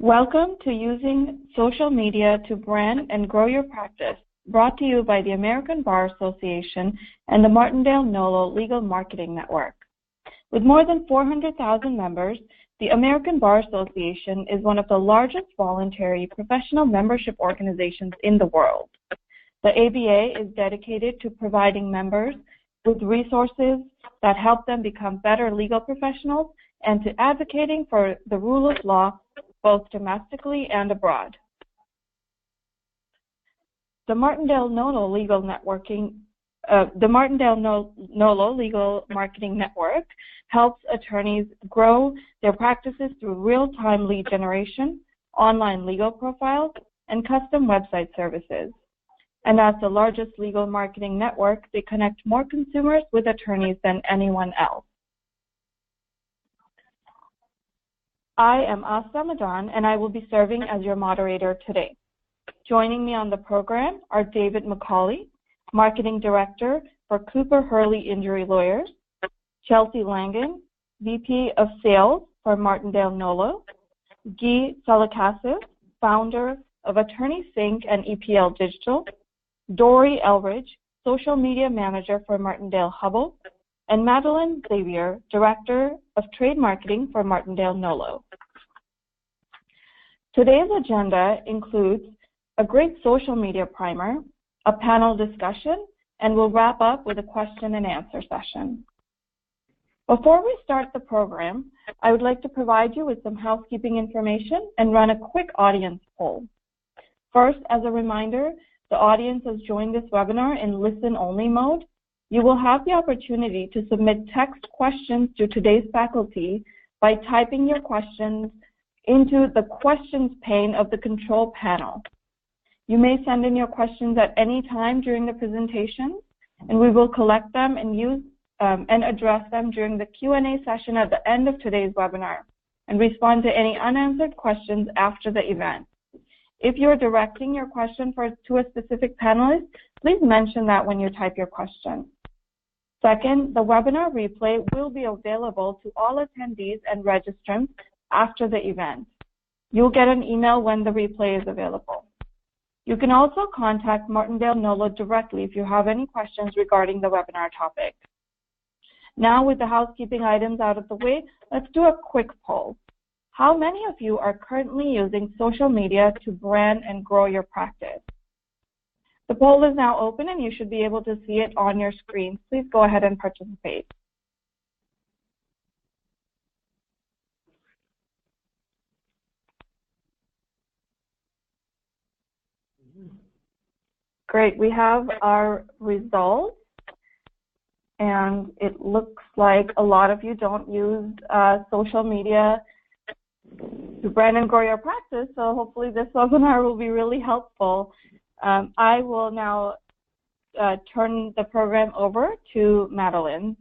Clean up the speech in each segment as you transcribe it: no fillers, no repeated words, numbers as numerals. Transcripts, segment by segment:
Welcome to Using Social Media to Brand and Grow Your Practice, brought to you by the American Bar Association and the Martindale-Hubbell Legal Marketing Network. With more than 400,000 members, the American Bar Association is one of the largest voluntary professional membership organizations in the world. The ABA is dedicated to providing members with resources that help them become better legal professionals and to advocating for the rule of law both domestically and abroad. The Martindale-Hubbell Legal Marketing Network helps attorneys grow their practices through real-time lead generation, online legal profiles, and custom website services. And as the largest legal marketing network, they connect more consumers with attorneys than anyone else. I am Asta Madan, and I will be serving as your moderator today. Joining me on the program are David McCauley, Marketing Director for Cooper Hurley Injury Lawyers, Chelsea Langan, VP of Sales for Martindale-Hubbell, Guy Salakassis, Founder of Attorney Sync and EPL Digital, Dory Elridge, Social Media Manager for Martindale-Hubbell, and Madeline Xavier, Director of Trade Marketing for Martindale-Hubbell. Today's agenda includes a great social media primer, a panel discussion, and we'll wrap up with a question and answer session. Before we start the program, I would like to provide you with some housekeeping information and run a quick audience poll. First, as a reminder, the audience has joined this webinar in listen-only mode. You will have the opportunity to submit text questions to today's faculty by typing your questions into the questions pane of the control panel. You may send in your questions at any time during the presentation, and we will collect them and use and address them during the Q&A session at the end of today's webinar and respond to any unanswered questions after the event. If you're directing your question to a specific panelist, please mention that when you type your question. Second, the webinar replay will be available to all attendees and registrants after the event. You'll get an email when the replay is available. You can also contact Martindale-Hubbell directly if you have any questions regarding the webinar topic. Now, with the housekeeping items out of the way, let's do a quick poll. How many of you are currently using social media to brand and grow your practice? The poll is now open and you should be able to see it on your screen. Please go ahead and participate. Great, we have our results, and it looks like a lot of you don't use social media to brand and grow your practice, so hopefully this webinar will be really helpful. I will now turn the program over to Madeline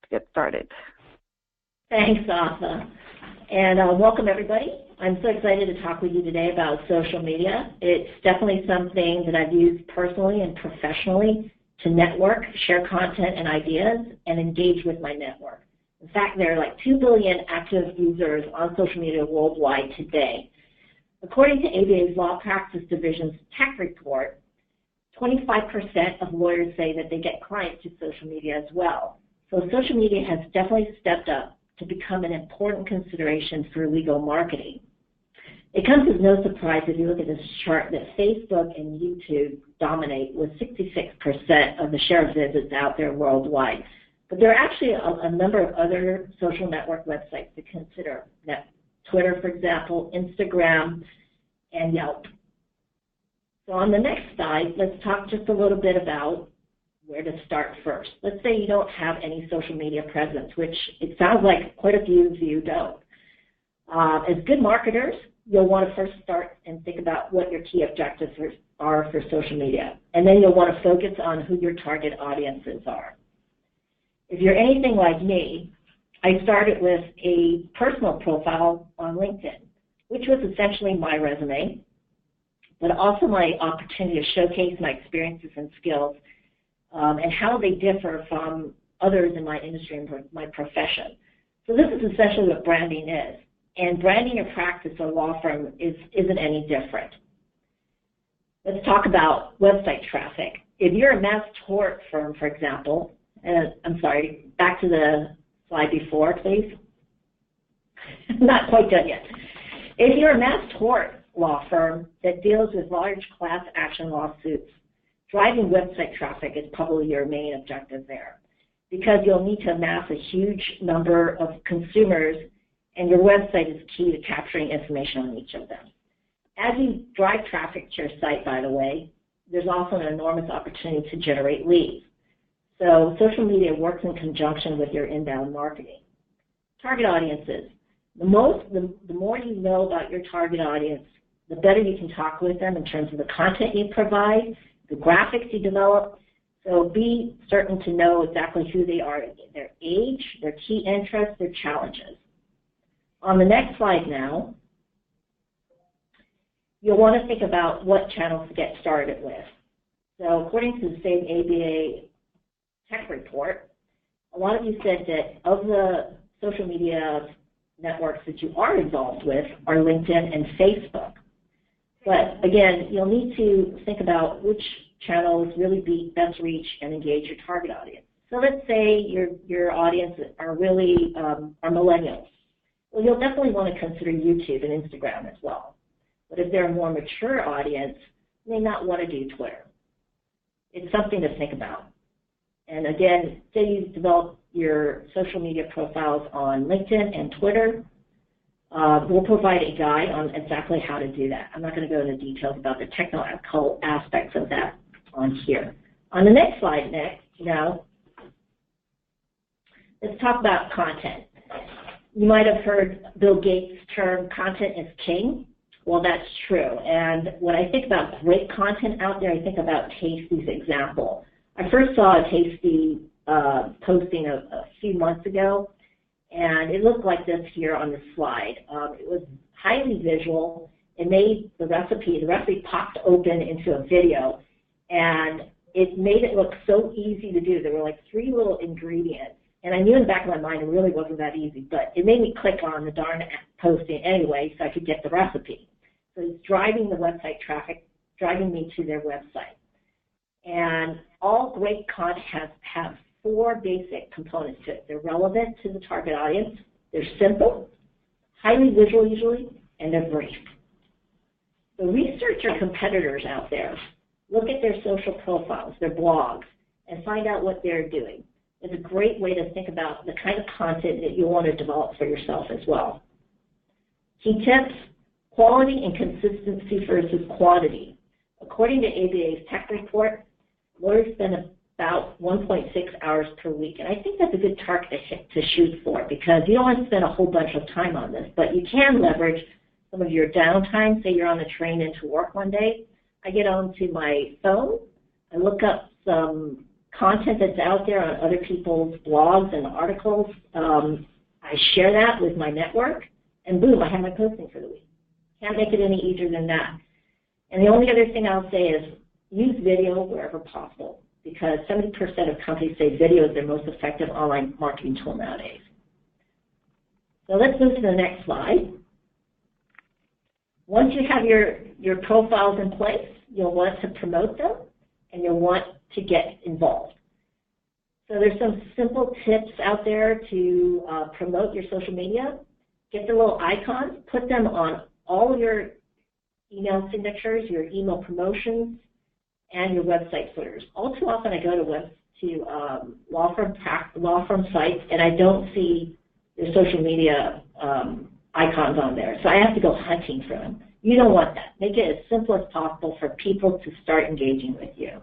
to get started. Thanks, Asa. And welcome, everybody. I'm so excited to talk with you today about social media. It's definitely something that I've used personally and professionally to network, share content and ideas, and engage with my network. In fact, there are like 2 billion active users on social media worldwide today. According to ABA's Law Practice Division's tech report, 25% of lawyers say that they get clients through social media as well. So social media has definitely stepped up to become an important consideration for legal marketing. It comes as no surprise if you look at this chart that Facebook and YouTube dominate with 66% of the share of visits out there worldwide. But there are actually a number of other social network websites to consider. Twitter, for example, Instagram, and Yelp. So on the next slide, let's talk just a little bit about where to start first. Let's say you don't have any social media presence, which it sounds like quite a few of you don't. As good marketers, you'll want to first start and think about what your key objectives are for social media. And then you'll want to focus on who your target audiences are. If you're anything like me, I started with a personal profile on LinkedIn, which was essentially my resume, but also my opportunity to showcase my experiences and skills and how they differ from others in my industry and my profession. So this is essentially what branding is. And branding your practice or law firm isn't any different. Let's talk about website traffic. If you're a mass tort firm, for example, I'm sorry, back to the slide before, please. Not quite done yet. If you're a mass tort law firm that deals with large class action lawsuits, driving website traffic is probably your main objective there, because you'll need to amass a huge number of consumers, and your website is key to capturing information on each of them. As you drive traffic to your site, by the way, there's also an enormous opportunity to generate leads. So social media works in conjunction with your inbound marketing. Target audiences. The more you know about your target audience, the better you can talk with them in terms of the content you provide, the graphics you develop. So be certain to know exactly who they are, their age, their key interests, their challenges. On the next slide now, you'll want to think about what channels to get started with. So according to the same ABA tech report, a lot of you said that of the social media networks that you are involved with are LinkedIn and Facebook. But again, you'll need to think about which channels really best reach and engage your target audience. So let's say your audience are really are millennials. Well, you'll definitely want to consider YouTube and Instagram as well. But if they're a more mature audience, you may not want to do Twitter. It's something to think about. And again, say you develop your social media profiles on LinkedIn and Twitter, we'll provide a guide on exactly how to do that. I'm not going to go into details about the technical aspects of that on here. On the next slide now, let's talk about content. You might have heard Bill Gates' term, content is king. Well, that's true. And when I think about great content out there, I think about Tasty's example. I first saw a Tasty posting a few months ago, and it looked like this here on the slide. It was highly visual. It made the recipe popped open into a video, and it made it look so easy to do. There were like 3 little ingredients, and I knew in the back of my mind it really wasn't that easy, but it made me click on the darn posting anyway so I could get the recipe. So it's driving the website traffic, driving me to their website. And all great content have 4 basic components to it. They're relevant to the target audience, they're simple, highly visual usually, and they're brief. So research your competitors out there. Look at their social profiles, their blogs, and find out what they're doing. It's a great way to think about the kind of content that you want to develop for yourself as well. Key tips: quality and consistency versus quantity. According to ABA's tech report, lawyers spend about 1.6 hours per week, and I think that's a good target to shoot for, because you don't want to spend a whole bunch of time on this, but you can leverage some of your downtime. Say you're on the train into work one day. I get onto my phone, I look up some content that's out there on other people's blogs and articles. I share that with my network, and boom, I have my posting for the week. Can't make it any easier than that. And the only other thing I'll say is use video wherever possible, because 70% of companies say video is their most effective online marketing tool nowadays. So let's move to the next slide. Once you have your profiles in place, you'll want to promote them, and you'll want to get involved. So there's some simple tips out there to promote your social media. Get the little icons, put them on all your email signatures, your email promotions, and your website footers. All too often I go to law firm sites, and I don't see their social media icons on there, so I have to go hunting for them. You don't want that. Make it as simple as possible for people to start engaging with you.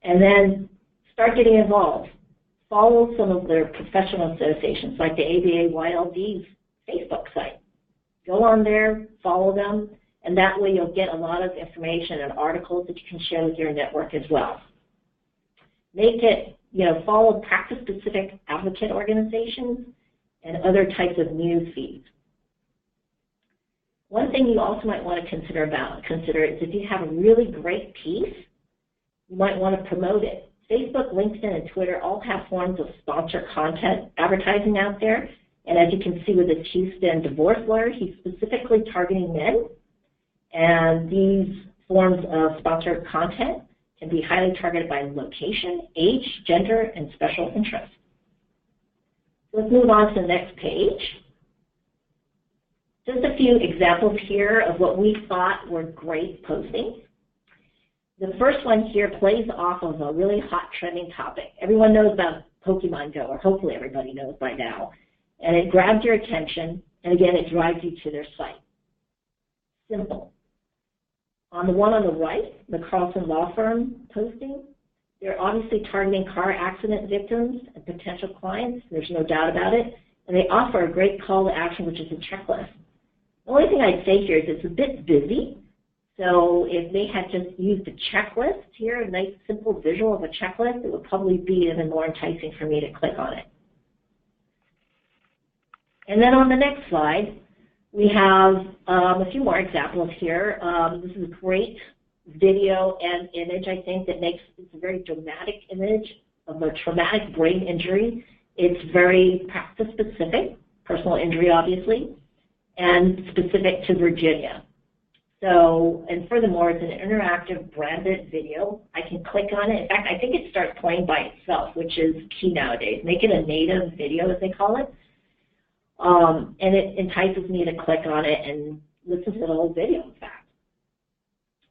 And then start getting involved. Follow some of their professional associations, like the ABA YLD's Facebook site. Go on there, follow them, and that way you'll get a lot of information and articles that you can share with your network as well. Make it, follow practice-specific advocate organizations and other types of news feeds. One thing you also might want to consider is if you have a really great piece, you might want to promote it. Facebook, LinkedIn, and Twitter all have forms of sponsored content advertising out there, And as you can see with this Houston divorce lawyer, he's specifically targeting men. And these forms of sponsored content can be highly targeted by location, age, gender, and special interest. Let's move on to the next page. Just a few examples here of what we thought were great postings. The first one here plays off of a really hot trending topic. Everyone knows about Pokemon Go, or hopefully everybody knows by now. And it grabs your attention, and again, it drives you to their site. Simple. On the one on the right, the Carlson Law Firm posting, they're obviously targeting car accident victims and potential clients. There's no doubt about it. And they offer a great call to action, which is a checklist. The only thing I'd say here is it's a bit busy. So if they had just used a checklist here, a nice simple visual of a checklist, it would probably be even more enticing for me to click on it. And then on the next slide, we have a few more examples here. This is a great video and image, I think, that makes it's a very dramatic image of a traumatic brain injury. It's very practice-specific, personal injury, obviously, and specific to Virginia. So, and furthermore, it's an interactive branded video. I can click on it. In fact, I think it starts playing by itself, which is key nowadays. Make it a native video, as they call it. And it entices me to click on it and listen to the whole video, in fact.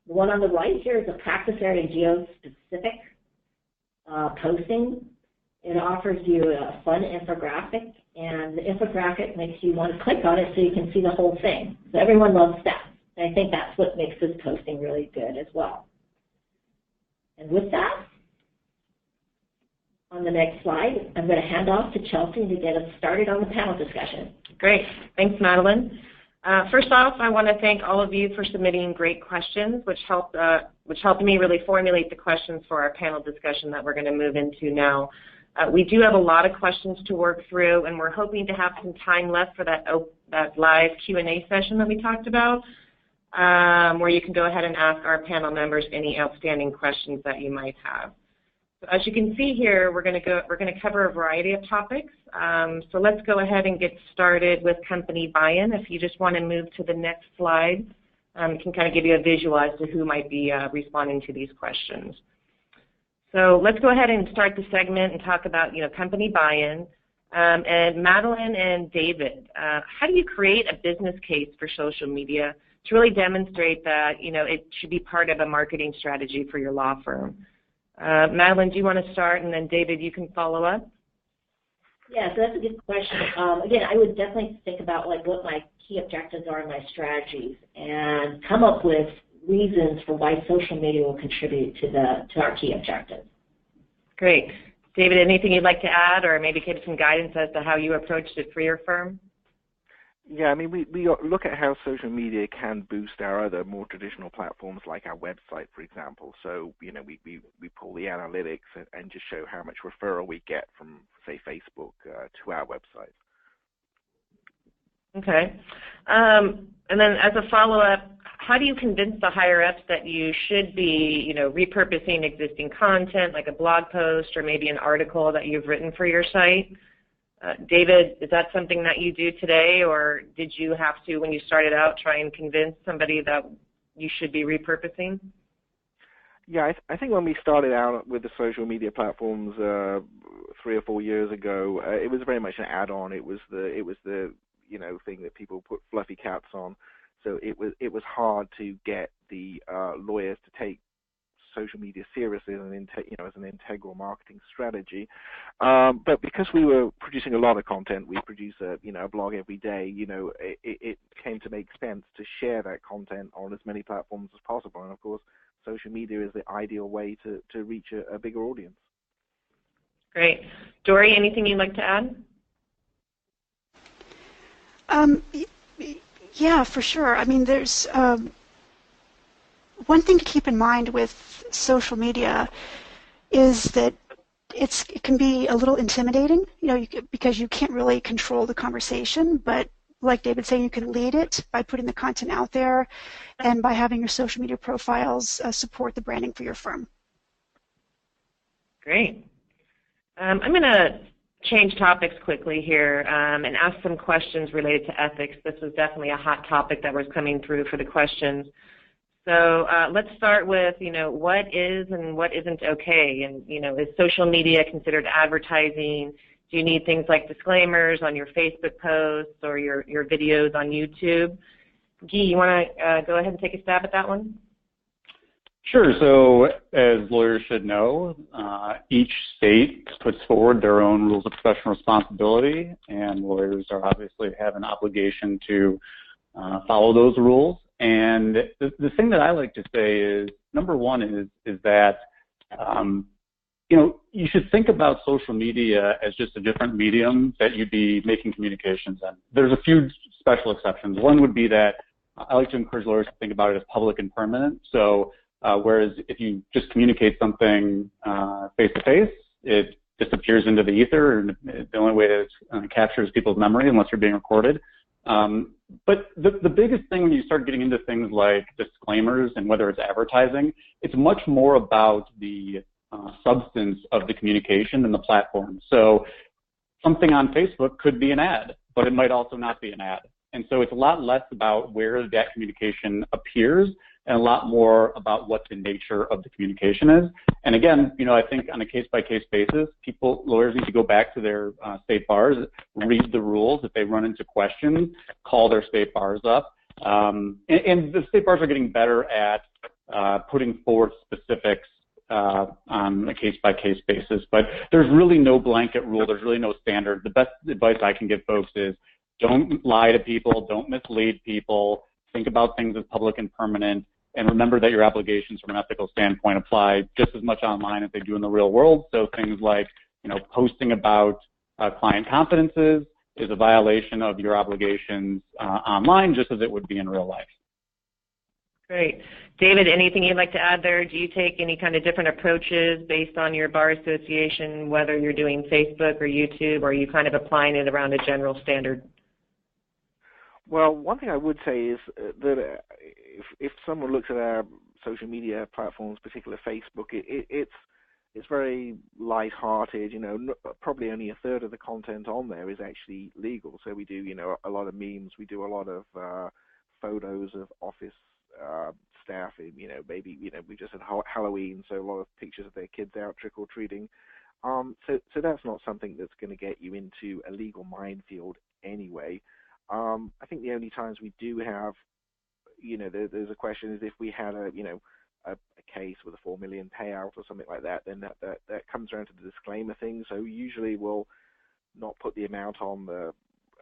The one on the right here is a practice area geo-specific posting. It offers you a fun infographic, and the infographic makes you want to click on it so you can see the whole thing. So everyone loves stats. And I think that's what makes this posting really good as well. And with that, on the next slide, I'm going to hand off to Chelsea to get us started on the panel discussion. Great. Thanks, Madeline. First off, I want to thank all of you for submitting great questions, which helped me really formulate the questions for our panel discussion that we're going to move into now. We do have a lot of questions to work through, and we're hoping to have some time left for that live Q&A session that we talked about, where you can go ahead and ask our panel members any outstanding questions that you might have. So as you can see here, we're going to cover a variety of topics. So let's go ahead and get started with company buy-in. If you just want to move to the next slide, it can kind of give you a visual as to who might be responding to these questions. So let's go ahead and start the segment and talk about, company buy-in. And Madeline and David, how do you create a business case for social media to really demonstrate that, it should be part of a marketing strategy for your law firm? Madeline, do you want to start, and then David, you can follow up? Yeah, so that's a good question. Again, I would definitely think about what my key objectives are in my strategies and come up with reasons for why social media will contribute to our key objectives. Great. David, anything you'd like to add, or maybe give some guidance as to how you approached it for your firm? Yeah, I mean, we look at how social media can boost our other more traditional platforms like our website, for example. So, we pull the analytics and just show how much referral we get from, say, Facebook to our website. Okay. And then as a follow-up, how do you convince the higher-ups that you should be, repurposing existing content, like a blog post or maybe an article that you've written for your site? David, is that something that you do today, or did you have to, when you started out, try and convince somebody that you should be repurposing? Yeah, I think when we started out with the social media platforms 3 or 4 years ago, it was very much an add-on. It was the thing that people put fluffy caps on. So it was hard to get the lawyers to take social media seriously as an integral marketing strategy. But because we were producing a lot of content, we produce a blog every day. It came to make sense to share that content on as many platforms as possible. And of course, social media is the ideal way to reach a bigger audience. Great. Dory, anything you'd like to add? Yeah, for sure. I mean, there's one thing to keep in mind with social media is that it can be a little intimidating, because you can't really control the conversation. But like David's saying, you can lead it by putting the content out there and by having your social media profiles support the branding for your firm. Great. I'm going to change topics quickly here and ask some questions related to ethics. This was definitely a hot topic that was coming through for the questions. So let's start with, what is and what isn't okay, and, is social media considered advertising? Do you need things like disclaimers on your Facebook posts or your videos on YouTube? Guy, you want to go ahead and take a stab at that one? Sure. So as lawyers should know, each state puts forward their own rules of professional responsibility, and lawyers are obviously have an obligation to follow those rules. And the thing that I like to say is, number one is that, you should think about social media as just a different medium that you'd be making communications in. There's a few special exceptions. One would be that I like to encourage lawyers to think about it as public and permanent. So whereas if you just communicate something face-to-face, it disappears into the ether, and the only way that it captures people's memory, unless you're being recorded. But the biggest thing when you start getting into things like disclaimers and whether it's advertising, it's much more about the substance of the communication and the platform. So something on Facebook could be an ad, but it might also not be an ad. And so it's a lot less about where that communication appears and a lot more about what the nature of the communication is. And again, I think on a case-by-case basis, lawyers need to go back to their state bars, read the rules. If they run into questions, call their state bars up. And the state bars are getting better at putting forward specifics on a case-by-case basis. But there's really no blanket rule. There's really no standard. The best advice I can give folks is don't lie to people. Don't mislead people. Think about things as public and permanent. And remember that your obligations from an ethical standpoint apply just as much online as they do in the real world. So things like, posting about client confidences is a violation of your obligations online, just as it would be in real life. Great. David, anything you'd like to add there? Do you take any kind of different approaches based on your bar association, whether you're doing Facebook or YouTube, or are you kind of applying it around a general standard? Well, one thing I would say is that if someone looks at our social media platforms, particularly Facebook, it's very light-hearted. Probably only a third of the content on there is actually legal. So we do, a lot of memes. We do a lot of photos of office staff. Maybe we just had Halloween, so a lot of pictures of their kids out trick-or-treating. So that's not something that's going to get you into a legal minefield anyway. I think the only times we do have, there's a question is if we had a case with a $4 million payout or something like that, then that comes around to the disclaimer thing. So usually we'll not put the amount on the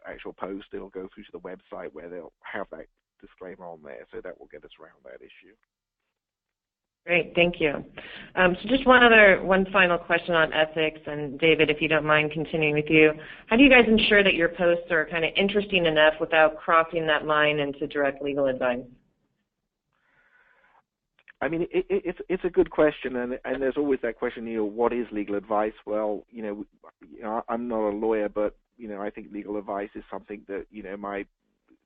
actual post. It'll go through to the website where they'll have that disclaimer on there. So that will get us around that issue. Great, thank you. So just one final question on ethics, and David, if you don't mind continuing with you. How do you guys ensure that your posts are kind of interesting enough without crossing that line into direct legal advice? I mean, it's a good question, and there's always that question, what is legal advice? Well, I'm not a lawyer, but, I think legal advice is something that, might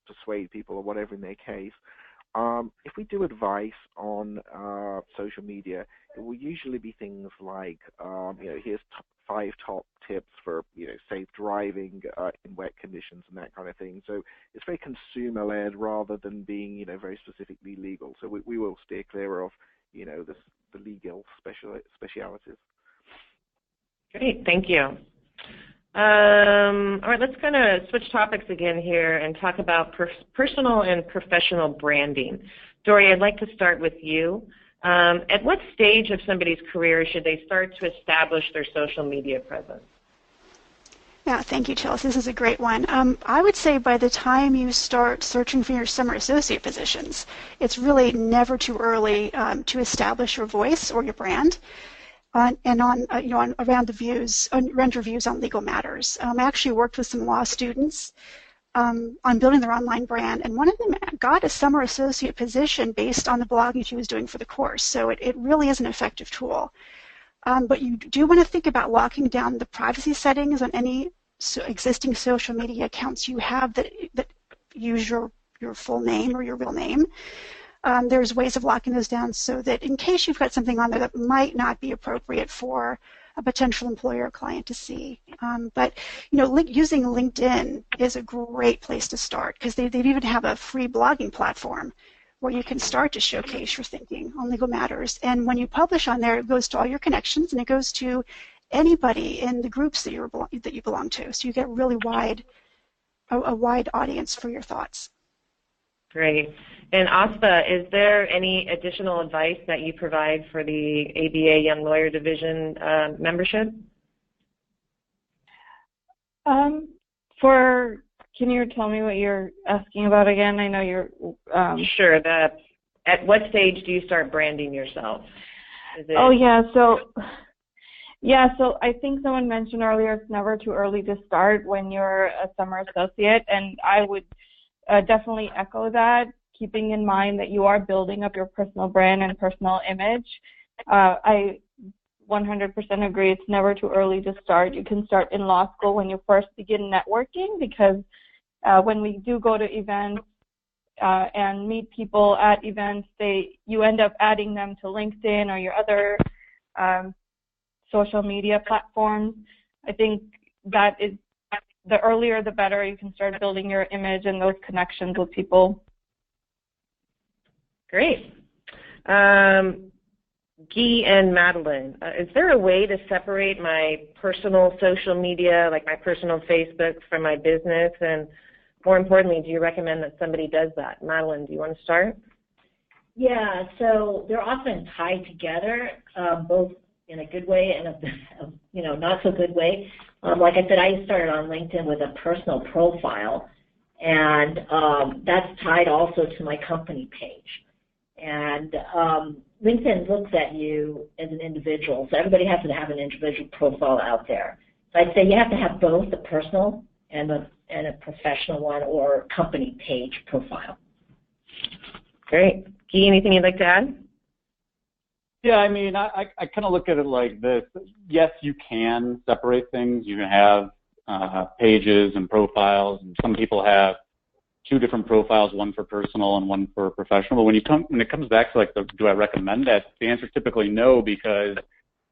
persuade people or whatever in their case. If we do advice on social media, it will usually be things like, here's 5 top tips for, safe driving in wet conditions and that kind of thing. So it's very consumer-led rather than being, very specifically legal. So we will steer clear of, the legal specialities. Great, thank you. All right, let's kind of switch topics again here and talk about personal and professional branding. Dory, I'd like to start with you. At what stage of somebody's career should they start to establish their social media presence? Yeah, thank you, Chelsea. This is a great one. I would say by the time you start searching for your summer associate positions, it's really never too early to establish your voice or your brand. On render views on legal matters. I actually worked with some law students on building their online brand, and one of them got a summer associate position based on the blogging she was doing for the course. So it really is an effective tool. But you do want to think about locking down the privacy settings on any existing social media accounts you have that use your full name or your real name. There's ways of locking those down so that in case you've got something on there that might not be appropriate for a potential employer or client to see. But using LinkedIn is a great place to start because they even have a free blogging platform where you can start to showcase your thinking on legal matters. And when you publish on there, it goes to all your connections and it goes to anybody in the groups that you belong to. So you get really a wide audience for your thoughts. Great. And Aspa, is there any additional advice that you provide for the ABA Young Lawyer Division membership? Can you tell me what you're asking about again? I know you're... Sure. At what stage do you start branding yourself? So I think someone mentioned earlier it's never too early to start when you're a summer associate, and I would definitely echo that, keeping in mind that you are building up your personal brand and personal image. I 100% agree it's never too early to start. You can start in law school when you first begin networking, because when we do go to events and meet people at events, you end up adding them to LinkedIn or your other social media platforms. I think that is the earlier the better. You can start building your image and those connections with people. Great. Guy and Madeline, is there a way to separate my personal social media, like my personal Facebook, from my business? And more importantly, do you recommend that somebody does that? Madeline, do you want to start? Yeah, so they're often tied together, both in a good way and a not so good way. Like I said, I started on LinkedIn with a personal profile, and that's tied also to my company page. And LinkedIn looks at you as an individual, so everybody has to have an individual profile out there. So I'd say you have to have both the personal and a professional one or company page profile. Great. Guy, anything you'd like to add? Yeah, I mean, I kind of look at it like this. Yes, you can separate things. You can have pages and profiles, and some people have two different profiles, one for personal and one for professional. But when it comes back to do I recommend that? The answer is typically no, because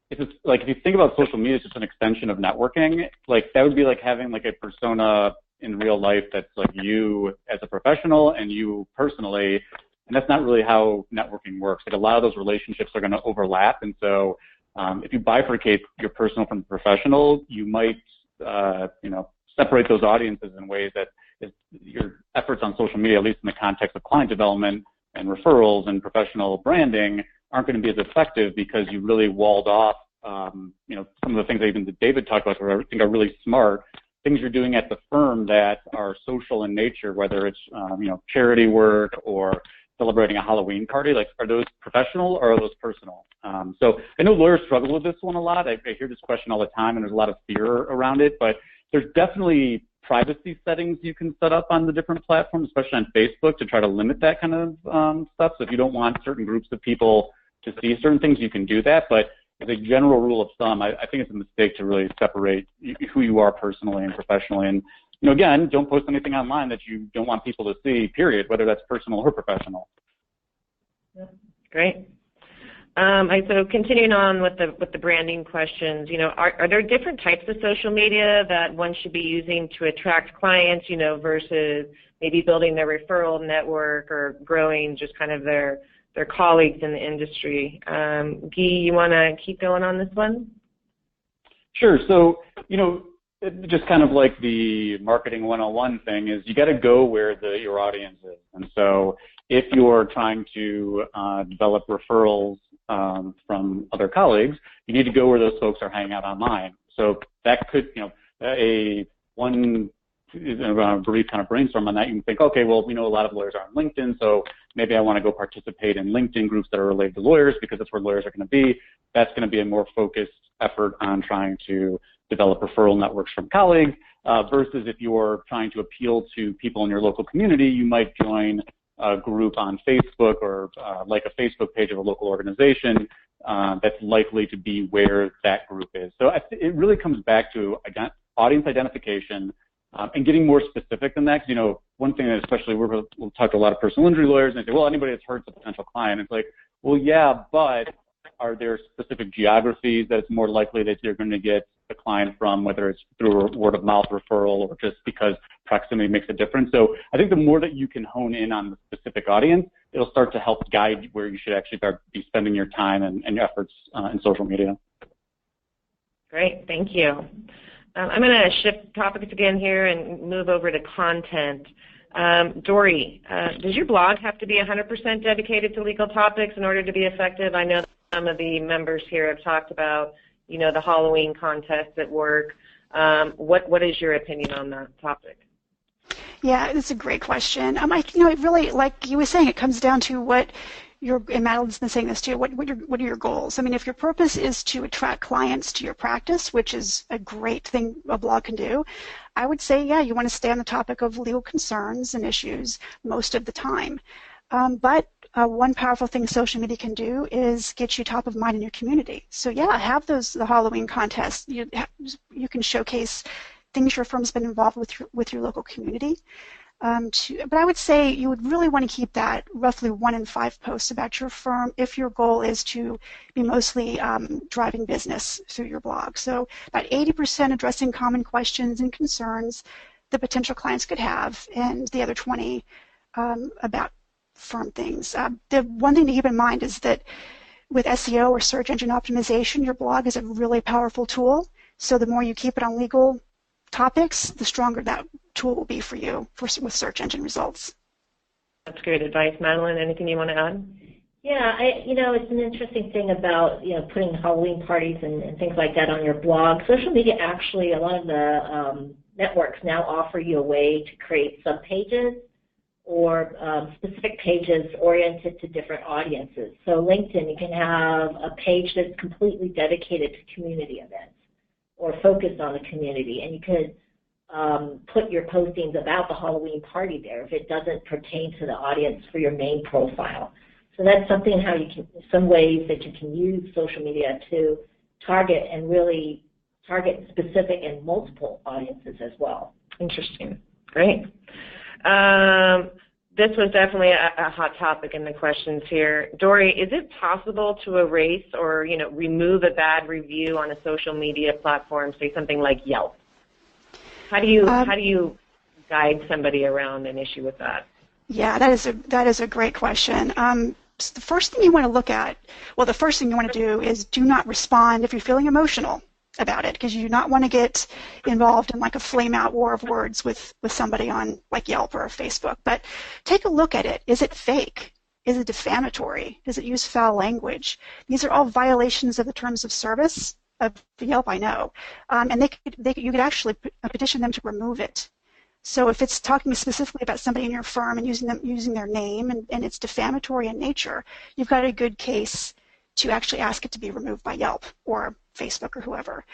if you think about social media, it's just an extension of networking. That would be like having a persona in real life that's like you as a professional and you personally. And that's not really how networking works. A lot of those relationships are going to overlap. And so if you bifurcate your personal from professional, you might, separate those audiences in ways that your efforts on social media, at least in the context of client development and referrals and professional branding, aren't going to be as effective because you really walled off, some of the things that even David talked about, which I think are really smart, things you're doing at the firm that are social in nature, whether it's, charity work or celebrating a Halloween party, are those professional or are those personal? So I know lawyers struggle with this one a lot. I hear this question all the time, and there's a lot of fear around it, but there's definitely privacy settings you can set up on the different platforms, especially on Facebook, to try to limit that kind of stuff. So if you don't want certain groups of people to see certain things, you can do that. But as a general rule of thumb, I think it's a mistake to really separate who you are personally and professionally. And again, don't post anything online that you don't want people to see, period, whether that's personal or professional. Great. So continuing on with the branding questions, are there different types of social media that one should be using to attract clients, versus maybe building their referral network or growing just kind of their colleagues in the industry? Guy, you want to keep going on this one? Sure. So, just kind of like the marketing 101 thing is you got to go where your audience is. And so if you're trying to develop referrals from other colleagues, you need to go where those folks are hanging out online. So that could, a brief kind of brainstorm on that, you can think, okay, well, we know a lot of lawyers are on LinkedIn, so maybe I want to go participate in LinkedIn groups that are related to lawyers because that's where lawyers are going to be. That's going to be a more focused effort on trying to develop referral networks from colleagues versus if you're trying to appeal to people in your local community, you might join a group on Facebook or like a Facebook page of a local organization that's likely to be where that group is. So it really comes back to audience identification and getting more specific than that. Because, one thing that especially we'll talk to a lot of personal injury lawyers and they say, well, anybody that's hurts a potential client. It's like, well, yeah, but Are there specific geographies that it's more likely that you're going to get a client from, whether it's through a word of mouth referral or just because proximity makes a difference? So I think the more that you can hone in on the specific audience, it'll start to help guide where you should actually be spending your time and your efforts in social media. Great, thank you. I'm going to shift topics again here and move over to content. Dory, does your blog have to be 100% dedicated to legal topics in order to be effective? I know some of the members here have talked about, you know, the Halloween contest at work. What is your opinion on that topic? Yeah, that's a great question. It really, like you were saying, it comes down to what and Madeline's been saying this too, what are your goals? I mean, if your purpose is to attract clients to your practice, which is a great thing a blog can do, I would say, yeah, you want to stay on the topic of legal concerns and issues most of the time. But one powerful thing social media can do is get you top of mind in your community. So yeah, have the Halloween contests. You can showcase things your firm's been involved with your local community. But I would say you would really want to keep that roughly 1 in 5 posts about your firm if your goal is to be mostly driving business through your blog. So about 80% addressing common questions and concerns that potential clients could have, and the other 20 about firm things. The one thing to keep in mind is that with SEO or search engine optimization, your blog is a really powerful tool. So the more you keep it on legal topics, the stronger that tool will be for you with search engine results. That's great advice. Madeline, anything you want to add? Yeah, it's an interesting thing about, putting Halloween parties and things like that on your blog. Social media, actually, a lot of the networks now offer you a way to create subpages or specific pages oriented to different audiences. So LinkedIn, you can have a page that's completely dedicated to community events or focused on the community, and you could put your postings about the Halloween party there if it doesn't pertain to the audience for your main profile. So that's something some ways that you can use social media to target and really target specific and multiple audiences as well. Interesting. Great. This was definitely a hot topic in the questions here. Dory, is it possible to erase or remove a bad review on a social media platform, say something like Yelp? How do you guide somebody around an issue with that? Yeah, that is a great question. So the first thing you want to look at, the first thing you want to do is do not respond if you're feeling emotional about it, because you do not want to get involved in like a flame-out war of words with somebody on like Yelp or Facebook. But take a look at it. Is it fake? Is it defamatory? Does it use foul language? These are all violations of the terms of service of Yelp, I know. And you could actually petition them to remove it. So if it's talking specifically about somebody in your firm and using their name and it's defamatory in nature, you've got a good case to actually ask it to be removed by Yelp or Facebook or whoever.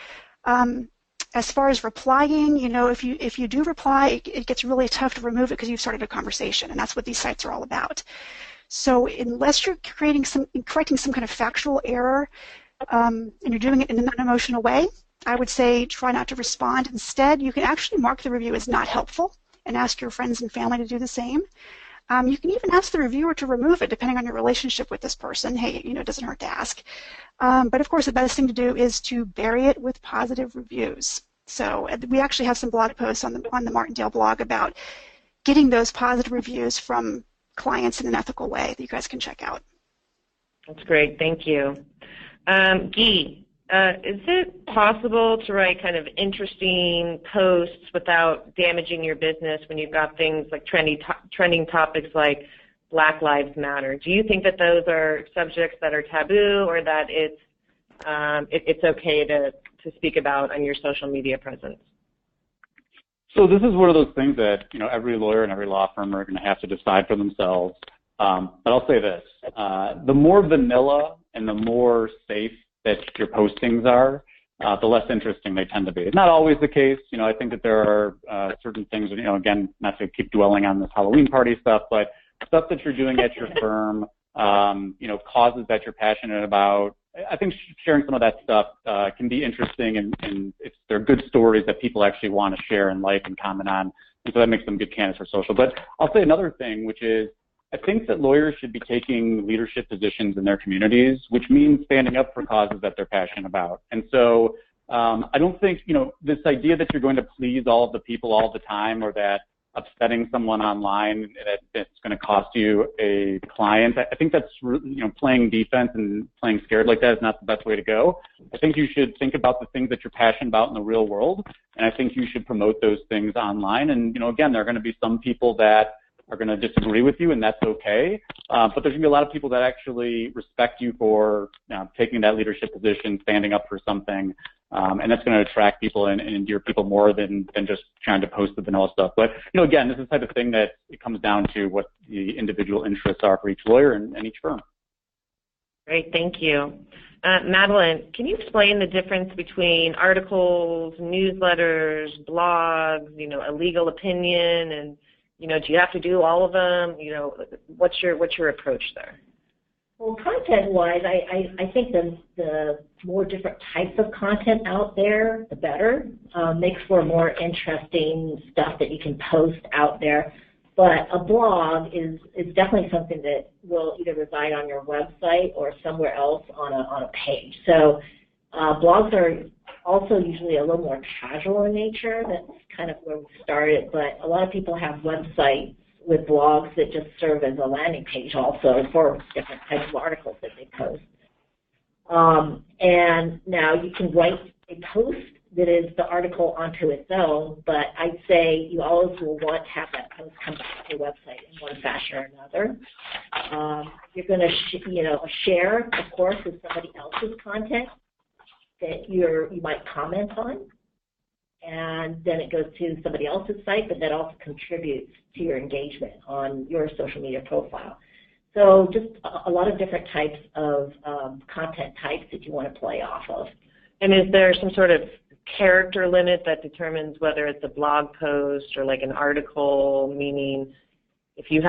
As far as replying, if you do reply, it gets really tough to remove it because you've started a conversation, and that's what these sites are all about. So unless you're correcting some kind of factual error and you're doing it in an unemotional way, I would say try not to respond. Instead, you can actually mark the review as not helpful and ask your friends and family to do the same. You can even ask the reviewer to remove it, depending on your relationship with this person. Hey, it doesn't hurt to ask. But of course, the best thing to do is to bury it with positive reviews. So we actually have some blog posts on the Martindale blog about getting those positive reviews from clients in an ethical way that you guys can check out. That's great. Thank you. Guy, is it possible to write kind of interesting posts without damaging your business when you've got things like trending topics like Black Lives Matter? Do you think that those are subjects that are taboo, or that it's okay to speak about on your social media presence? So this is one of those things that every lawyer and every law firm are going to have to decide for themselves. But I'll say this: the more vanilla and the more safe that your postings are, the less interesting they tend to be. It's not always the case. I think that there are certain things, again, not to keep dwelling on this Halloween party stuff, but stuff that you're doing at your firm, causes that you're passionate about. I think sharing some of that stuff can be interesting, and they're good stories that people actually want to share and like and comment on, and so that makes them good candidates for social. But I'll say another thing, which is I think that lawyers should be taking leadership positions in their communities, which means standing up for causes that they're passionate about. And so I don't think, this idea that you're going to please all of the people all the time, or that upsetting someone online that's going to cost you a client, I think that's, playing defense and playing scared like that is not the best way to go. I think you should think about the things that you're passionate about in the real world, and I think you should promote those things online. And, again, there are going to be some people that are going to disagree with you, and that's okay. But there's going to be a lot of people that actually respect you for taking that leadership position, standing up for something, and that's going to attract people and endear people more than just trying to post the vanilla stuff. But, again, this is the type of thing that it comes down to what the individual interests are for each lawyer and each firm. Great, thank you. Madeline, can you explain the difference between articles, newsletters, blogs, a legal opinion, and do you have to do all of them? What's your approach there? Well, content-wise, I think the more different types of content out there, the better. Makes for more interesting stuff that you can post out there. But a blog is definitely something that will either reside on your website or somewhere else on a page. So blogs are also usually a little more casual in nature. That's kind of where we started. But a lot of people have websites with blogs that just serve as a landing page also for different types of articles that they post. And now you can write a post that is the article onto its own, but I'd say you always will want to have that post come back to your website in one fashion or another. You're going to share, of course, with somebody else's content that you might comment on, and then it goes to somebody else's site, but that also contributes to your engagement on your social media profile. So just a lot of different types of content types that you want to play off of. And is there some sort of character limit that determines whether it's a blog post or like an article, meaning if you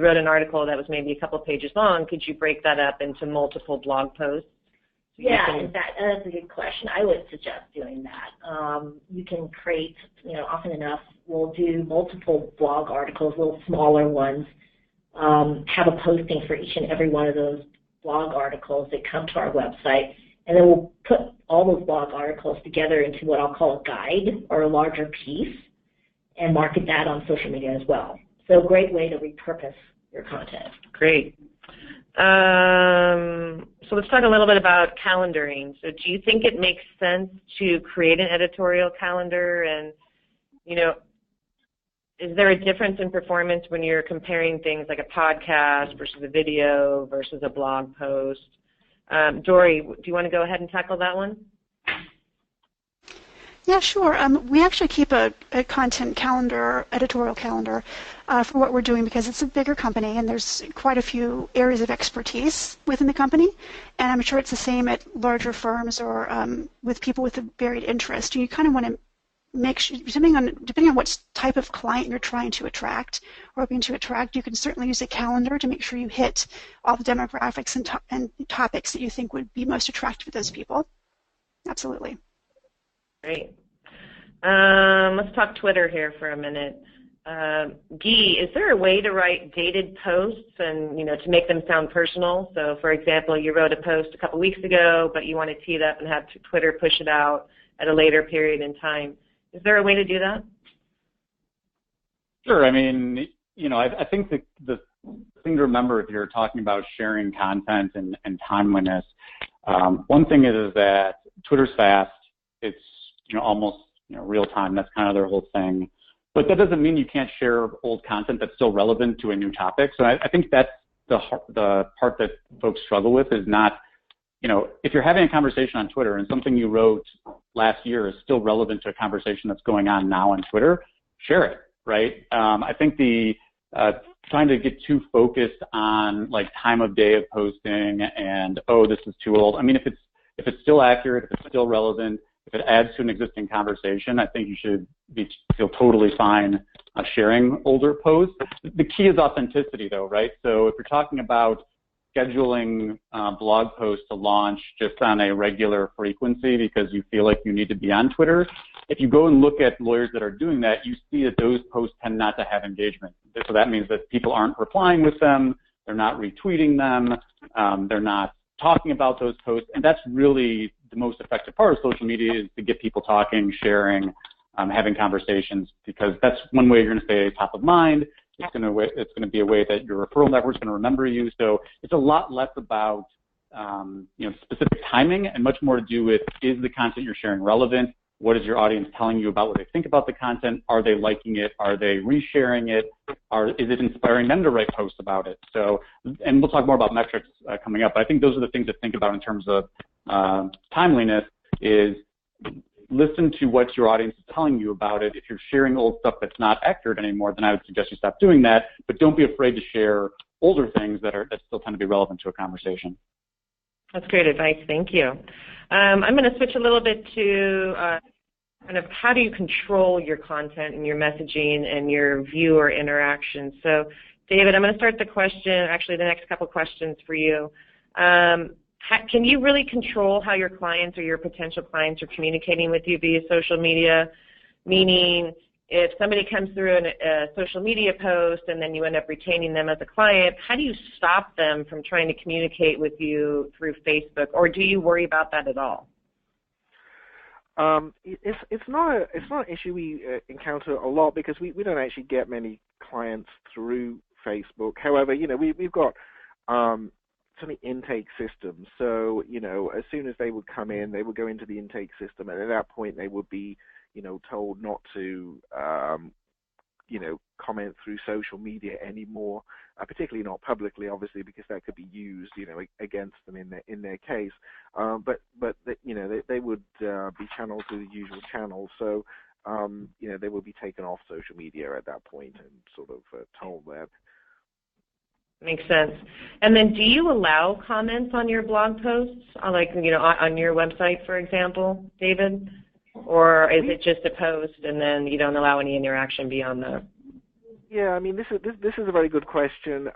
wrote an article that was maybe a couple of pages long, could you break that up into multiple blog posts? Yeah, that's a good question. I would suggest doing that. You can create, often enough, we'll do multiple blog articles, little smaller ones, have a posting for each and every one of those blog articles that come to our website, and then we'll put all those blog articles together into what I'll call a guide or a larger piece and market that on social media as well. So a great way to repurpose your content. Great. So let's talk a little bit about calendaring. So do you think it makes sense to create an editorial calendar? And, is there a difference in performance when you're comparing things like a podcast versus a video versus a blog post? Dory, do you want to go ahead and tackle that one? Yeah, sure. We actually keep a content calendar, editorial calendar, for what we're doing because it's a bigger company and there's quite a few areas of expertise within the company. And I'm sure it's the same at larger firms or with people with a varied interest. You kind of want to make sure, depending on what type of client you're trying to attract or hoping to attract, you can certainly use a calendar to make sure you hit all the demographics and topics that you think would be most attractive to those people. Absolutely. Great. Let's talk Twitter here for a minute. Guy, is there a way to write dated posts and, to make them sound personal? So, for example, you wrote a post a couple weeks ago, but you want to tee it up and have Twitter push it out at a later period in time. Is there a way to do that? Sure. I mean, I think the thing to remember if you're talking about sharing content and timeliness, one thing is that Twitter's fast. It's almost real time. That's kind of their whole thing. But that doesn't mean you can't share old content that's still relevant to a new topic. So I think that's the part that folks struggle with is not, if you're having a conversation on Twitter and something you wrote last year is still relevant to a conversation that's going on now on Twitter, share it, right? I think trying to get too focused on like time of day of posting and, oh, this is too old. I mean, if it's still accurate, if it's still relevant, if it adds to an existing conversation, I think you should feel totally fine sharing older posts. The key is authenticity, though, right? So if you're talking about scheduling blog posts to launch just on a regular frequency because you feel like you need to be on Twitter, if you go and look at lawyers that are doing that, you see that those posts tend not to have engagement. So that means that people aren't replying with them, they're not retweeting them, they're not talking about those posts, and that's really the most effective part of social media, is to get people talking, sharing, having conversations, because that's one way you're going to stay top of mind. It's going to be a way that your referral network is going to remember you. So it's a lot less about specific timing and much more to do with, is the content you're sharing relevant? What is your audience telling you about what they think about the content? Are they liking it? Are they resharing it? Is it inspiring them to write posts about it? So, and we'll talk more about metrics coming up, but I think those are the things to think about in terms of timeliness, is listen to what your audience is telling you about it. If you're sharing old stuff that's not accurate anymore, then I would suggest you stop doing that, but don't be afraid to share older things that still tend to be relevant to a conversation. That's great advice. Thank you. I'm going to switch a little bit to kind of how do you control your content and your messaging and your viewer interaction. So, David, I'm going to start the next couple questions for you. Can you really control how your clients or your potential clients are communicating with you via social media? Meaning, if somebody comes through a social media post and then you end up retaining them as a client, how do you stop them from trying to communicate with you through Facebook, or do you worry about that at all? It's not an issue we encounter a lot, because we don't actually get many clients through Facebook. However, we've got certainly intake systems. So, as soon as they would come in, they would go into the intake system, and at that point they would be told not to, comment through social media anymore, particularly not publicly, obviously, because that could be used, against them in their case. But they would be channeled through the usual channels. So, they would be taken off social media at that point and sort of told that. Makes sense. And then, do you allow comments on your blog posts, on your website, for example, David? Or is it just a post and then you don't allow any interaction beyond that? Yeah, this is a very good question.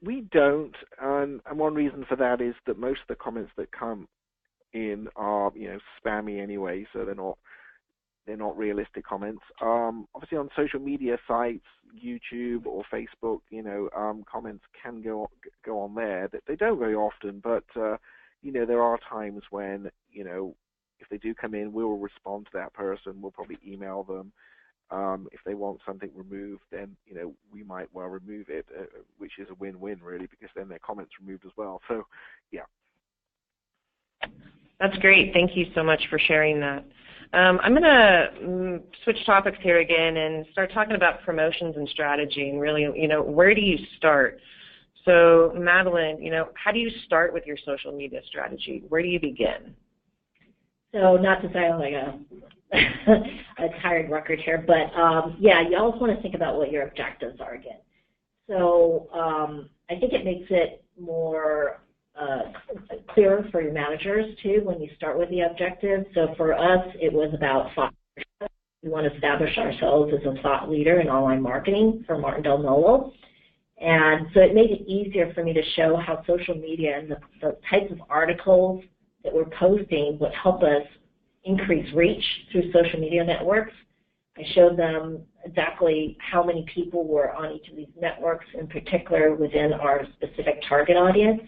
We don't, and one reason for that is that most of the comments that come in are spammy anyway, so they're not realistic comments. Obviously, on social media sites, YouTube or Facebook, comments can go on there. They don't very often, but there are times when if they do come in, we'll respond to that person. We'll probably email them. If they want something removed, then we might well remove it, which is a win-win really, because then their comment's removed as well. So, yeah. That's great. Thank you so much for sharing that. I'm going to switch topics here again and start talking about promotions and strategy, and really, where do you start? So, Madeline, how do you start with your social media strategy? Where do you begin? So, not to sound like a tired record here, but you always want to think about what your objectives are again. So, I think it makes it more clearer for your managers too when you start with the objective. So for us, it was about thought leadership. We want to establish ourselves as a thought leader in online marketing for Martindale-Hubbell. And so it made it easier for me to show how social media and the types of articles that we're posting would help us increase reach through social media networks. I showed them exactly how many people were on each of these networks, in particular within our specific target audience.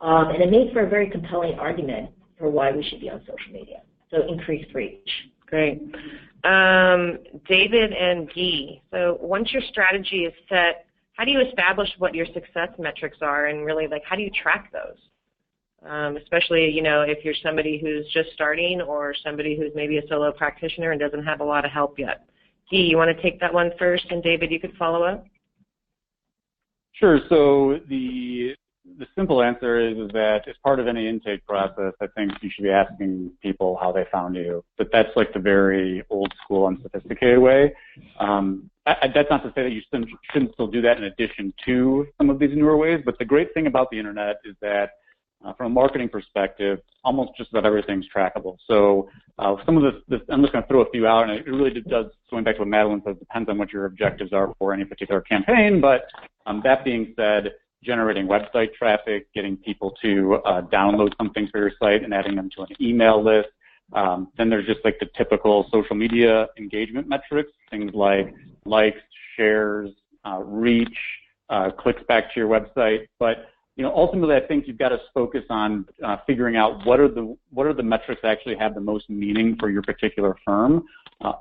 And it made for a very compelling argument for why we should be on social media. So increased reach. Great. David and Guy, so once your strategy is set, how do you establish what your success metrics are, and really, how do you track those? Especially, if you're somebody who's just starting or somebody who's maybe a solo practitioner and doesn't have a lot of help yet. Guy, you want to take that one first, and David, you could follow up? Sure. So the simple answer is that as part of any intake process, I think you should be asking people how they found you. But that's like the very old school, unsophisticated way. That's not to say that you shouldn't still do that in addition to some of these newer ways. But the great thing about the internet is that from a marketing perspective, almost just about everything's trackable. So some of this, I'm just going to throw a few out, and it really does, going back to what Madeline says, depends on what your objectives are for any particular campaign. But that being said, generating website traffic, getting people to download something for your site and adding them to an email list, Then there's just like the typical social media engagement metrics, things like likes, shares, reach, clicks back to your website. But ultimately, I think you've got to focus on figuring out what are the metrics that actually have the most meaning for your particular firm.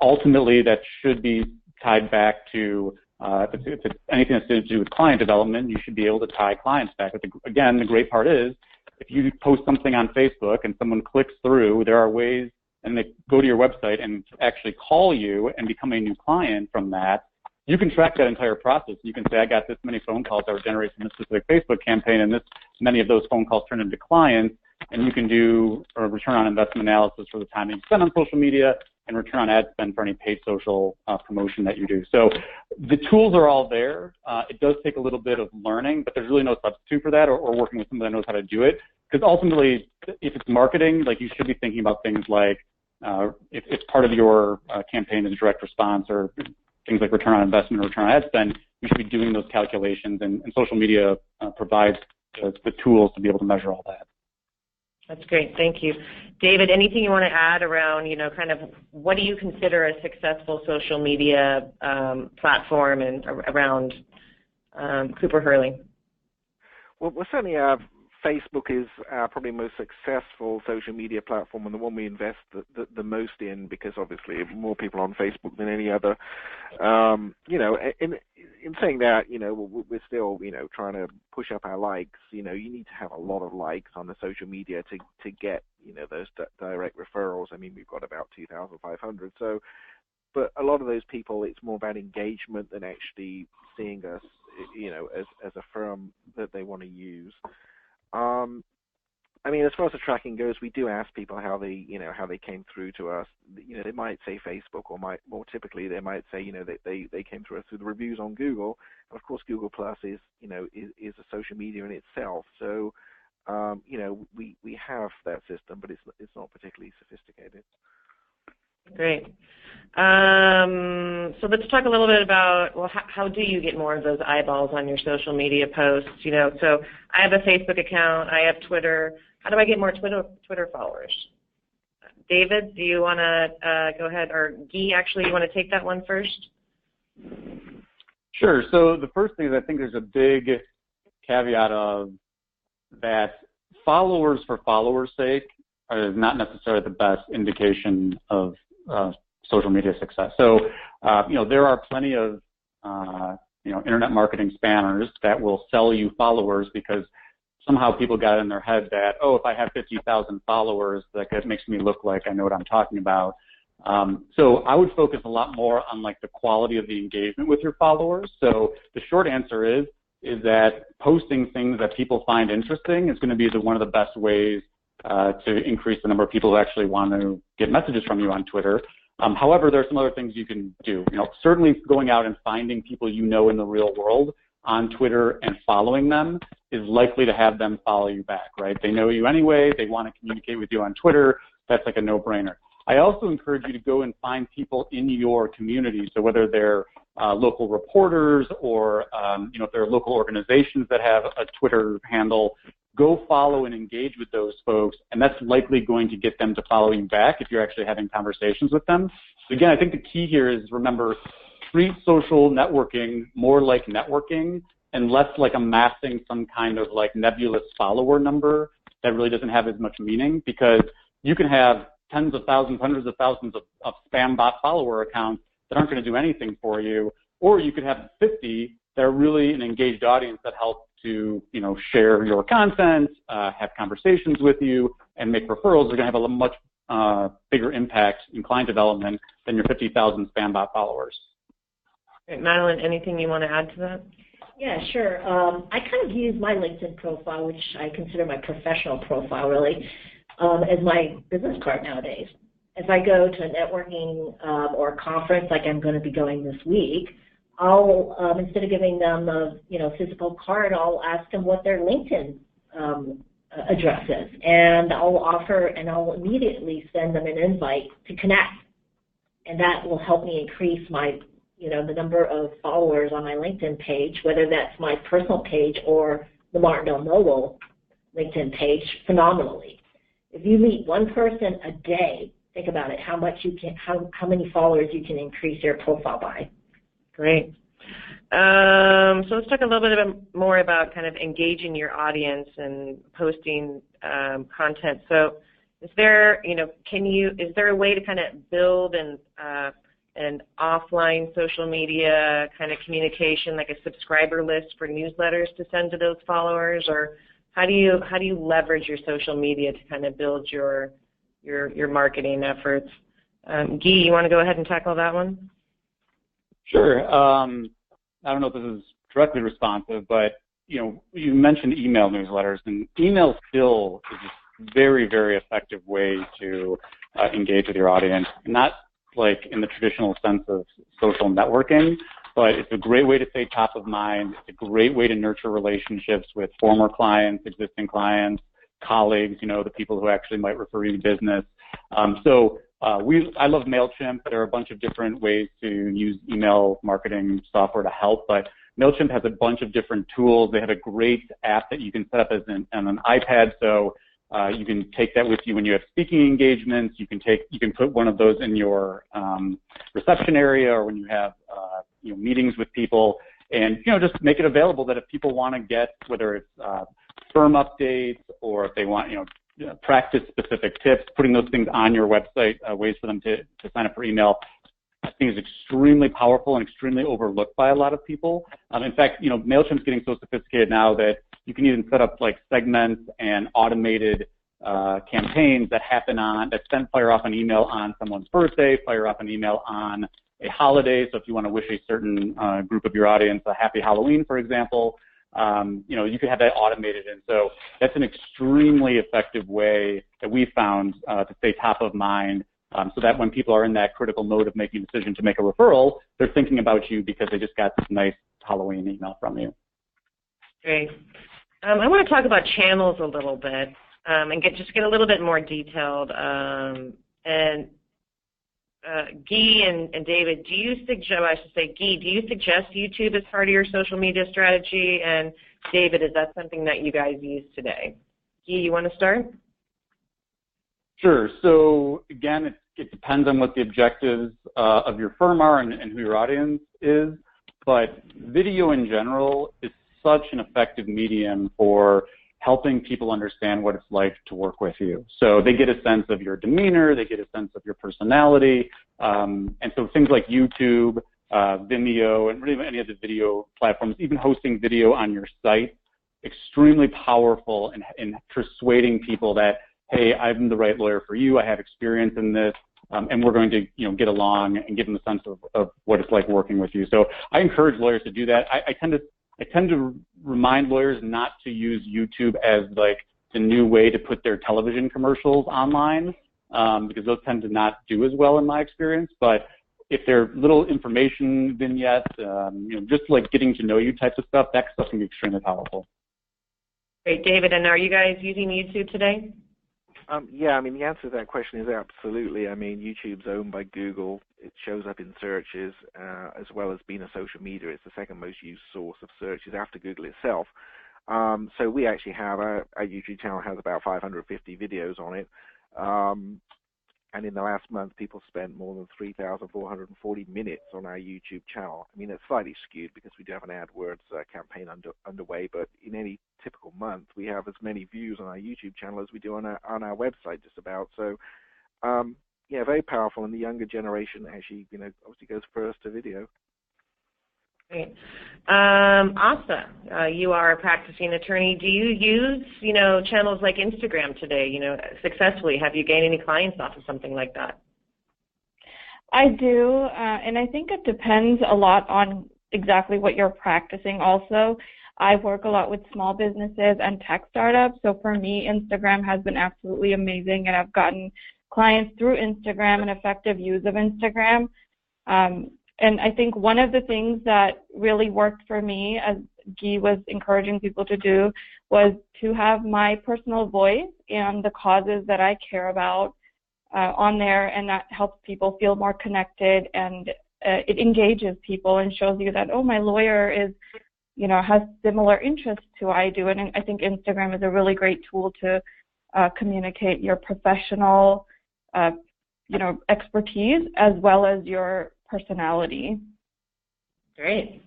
Ultimately, that should be tied back to if it's anything that's to do with client development, you should be able to tie clients back. But again, the great part is if you post something on Facebook and someone clicks through, there are ways, and they go to your website and actually call you and become a new client from that. You can track that entire process. You can say, I got this many phone calls that were generated from this specific Facebook campaign, and many of those phone calls turn into clients, and you can do a return on investment analysis for the time that you spend on social media and return on ad spend for any paid social promotion that you do. So the tools are all there. It does take a little bit of learning, but there's really no substitute for that or working with someone that knows how to do it. Because ultimately, if it's marketing, like you should be thinking about things like if part of your campaign is direct response or things like return on investment or return on ad spend, you should be doing those calculations, and social media provides the tools to be able to measure all that. That's great. Thank you. David, anything you want to add around, kind of what do you consider a successful social media platform and around Cooper Hurley? Well, certainly Facebook is our probably most successful social media platform and the one we invest the most in, because obviously more people on Facebook than any other. In saying that, we're still, trying to push up our likes. You need to have a lot of likes on the social media to get, those direct referrals. I mean, we've got about 2,500. So, but a lot of those people, it's more about engagement than actually seeing us, as a firm that they want to use. I mean, as far as the tracking goes, we do ask people how they came through to us. They might say Facebook, or more typically they might say, that they came through us through the reviews on Google. And of course, Google Plus is a social media in itself. So, we have that system, but it's not particularly sophisticated. Great. So let's talk a little bit about, how do you get more of those eyeballs on your social media posts? So I have a Facebook account, I have Twitter. How do I get more Twitter followers? David, do you want to go ahead, or Guy, actually, you want to take that one first? Sure. So the first thing is I think there's a big caveat of that followers for followers' sake is not necessarily the best indication of social media success. So, there are plenty of, internet marketing spammers that will sell you followers because somehow people got in their head that, if I have 50,000 followers, that makes me look like I know what I'm talking about. So I would focus a lot more on like the quality of the engagement with your followers. So the short answer is that posting things that people find interesting is going to be one of the best ways to increase the number of people who actually want to get messages from you on Twitter. However, there are some other things you can do. Certainly going out and finding people in the real world on Twitter and following them is likely to have them follow you back, right? They know you anyway. They want to communicate with you on Twitter. That's like a no-brainer. I also encourage you to go and find people in your community. So whether they're local reporters or, if there are local organizations that have a Twitter handle, go follow and engage with those folks, and that's likely going to get them to follow you back if you're actually having conversations with them. So again, I think the key here is, remember, treat social networking more like networking and less like amassing some kind of like nebulous follower number that really doesn't have as much meaning, because you can have tens of thousands, hundreds of thousands of spam bot follower accounts that aren't going to do anything for you, or you could have 50 that are really an engaged audience that help to, share your content, have conversations with you, and make referrals. They're going to have a much bigger impact in client development than your 50,000 spam bot followers. Great. Madeline, anything you want to add to that? Yeah, sure. I kind of use my LinkedIn profile, which I consider my professional profile, really, as my business card nowadays. If I go to a networking or a conference like I'm going to be going this week, I'll instead of giving them a physical card, I'll ask them what their LinkedIn address is, and I'll immediately send them an invite to connect, and that will help me increase my the number of followers on my LinkedIn page, whether that's my personal page or the Martindale-Hubbell LinkedIn page, phenomenally. If you meet one person a day think about it, how many followers you can increase your profile by. Great. So let's talk a little bit more about kind of engaging your audience and posting content. So is there, is there a way to kind of build an offline social media kind of communication, like a subscriber list for newsletters to send to those followers, or how do you leverage your social media to kind of build your marketing efforts? Guy, you want to go ahead and tackle that one? Sure. I don't know if this is directly responsive, but you mentioned email newsletters, and email still is a very, very effective way to engage with your audience. Not like in the traditional sense of social networking, but it's a great way to stay top of mind. It's a great way to nurture relationships with former clients, existing clients, colleagues, the people who actually might refer you business. I love MailChimp. There are a bunch of different ways to use email marketing software to help, but MailChimp has a bunch of different tools. They have a great app that you can set up as on an iPad, so you can take that with you when you have speaking engagements. You can put one of those in your reception area, or when you have meetings with people, and just make it available that if people want to get, whether it's firm updates or if they want practice-specific tips, putting those things on your website, ways for them to sign up for email, I think is extremely powerful and extremely overlooked by a lot of people. In fact, MailChimp's getting so sophisticated now that you can even set up like segments and automated campaigns that fire off an email on someone's birthday, fire off an email on a holiday. So if you want to wish a certain group of your audience a happy Halloween, for example, you could have that automated. And so that's an extremely effective way that we found to stay top of mind, so that when people are in that critical mode of making a decision to make a referral, they're thinking about you because they just got this nice Halloween email from you. Great. I want to talk about channels a little bit and get a little bit more detailed. Guy and David, do you suggest YouTube as part of your social media strategy? And David, is that something that you guys use today? Guy, you want to start? Sure. So again, it depends on what the objectives of your firm are and who your audience is. But video in general is such an effective medium for helping people understand what it's like to work with you. So they get a sense of your demeanor, they get a sense of your personality, and so things like YouTube, Vimeo, and really any of the video platforms, even hosting video on your site, extremely powerful in persuading people that, hey, I'm the right lawyer for you, I have experience in this, and we're going to get along and give them a sense of what it's like working with you. So I encourage lawyers to do that. I tend to remind lawyers not to use YouTube as like the new way to put their television commercials online, because those tend to not do as well in my experience. But if they're little information vignettes, just like getting to know you types of stuff, that stuff can be extremely powerful. Great, David. And are you guys using YouTube today? Yeah, the answer to that question is absolutely. YouTube's owned by Google. It shows up in searches, as well as being a social media. It's the second most used source of searches after Google itself. So we actually have, our YouTube channel has about 550 videos on it. And in the last month, people spent more than 3,440 minutes on our YouTube channel. It's slightly skewed because we do have an AdWords campaign underway, but in any typical month, we have as many views on our YouTube channel as we do on our website, just about. So, yeah, very powerful, and the younger generation actually, obviously goes first to video. Great. Asa, you are a practicing attorney. Do you use, channels like Instagram today, successfully? Have you gained any clients off of something like that? I do, and I think it depends a lot on exactly what you're practicing also. I work a lot with small businesses and tech startups, so for me, Instagram has been absolutely amazing, and I've gotten clients through Instagram and effective use of Instagram. And I think one of the things that really worked for me, as Guy was encouraging people to do, was to have my personal voice and the causes that I care about on there, and that helps people feel more connected, and it engages people and shows you that, oh, my lawyer is, has similar interests to I do. And I think Instagram is a really great tool to communicate your professional expertise as well as your personality. Great.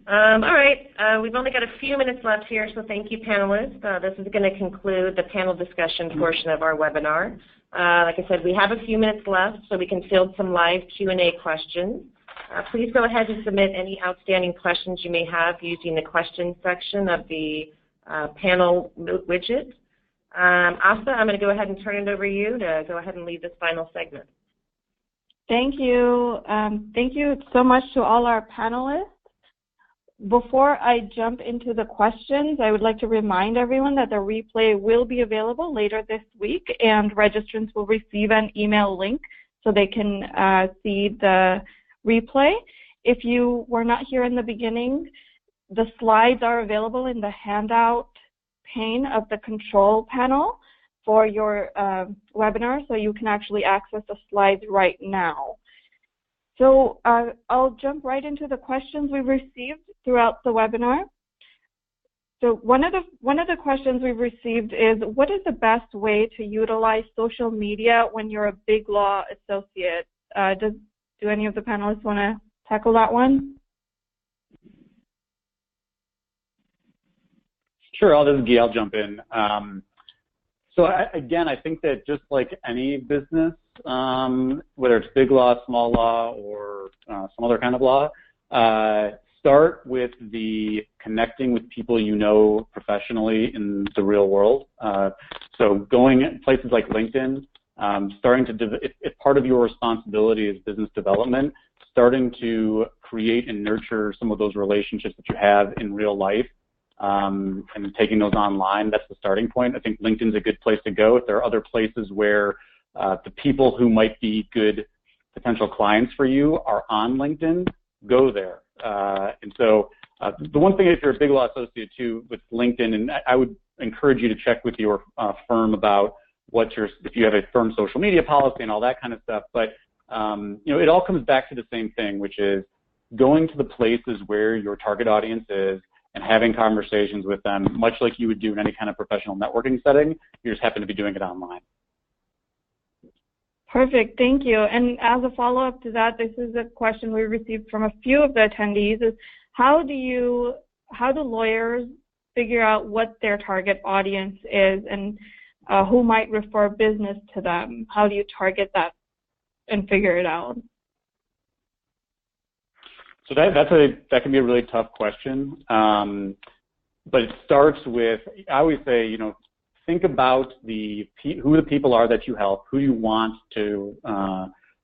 All right, we've only got a few minutes left here, so thank you, panelists. This is going to conclude the panel discussion portion of our webinar. Like I said, we have a few minutes left, so we can field some live Q&A questions. Please go ahead and submit any outstanding questions you may have using the questions section of the panel widget. Asa, I'm going to go ahead and turn it over to you to go ahead and lead this final segment. Thank you. Thank you so much to all our panelists. Before I jump into the questions, I would like to remind everyone that the replay will be available later this week, and registrants will receive an email link so they can see the replay. If you were not here in the beginning, the slides are available in the handout pane of the control panel for your webinar, so you can actually access the slides right now. So I'll jump right into the questions we've received throughout the webinar. So one of the questions we've received is, what is the best way to utilize social media when you're a big law associate? Do any of the panelists want to tackle that one? Sure, this is Guy. I'll jump in. So again, I think that just like any business, whether it's big law, small law, or some other kind of law, start with the connecting with people you know professionally in the real world. So going places like LinkedIn, starting to, if part of your responsibility is business development, starting to create and nurture some of those relationships that you have in real life, and taking those online, that's the starting point. I think LinkedIn's a good place to go. If there are other places where the people who might be good potential clients for you are on LinkedIn, go there. And so the one thing, if you're a big law associate too with LinkedIn, and I would encourage you to check with your firm about if you have a firm social media policy and all that kind of stuff. But it all comes back to the same thing, which is going to the places where your target audience is and having conversations with them, much like you would do in any kind of professional networking setting. You just happen to be doing it online. Perfect, thank you. And as a follow-up to that, this is a question we received from a few of the attendees, is how do lawyers figure out what their target audience is and who might refer business to them? How do you target that and figure it out? So that can be a really tough question, but it starts with, I always say, think about who the people are that you help, who you want to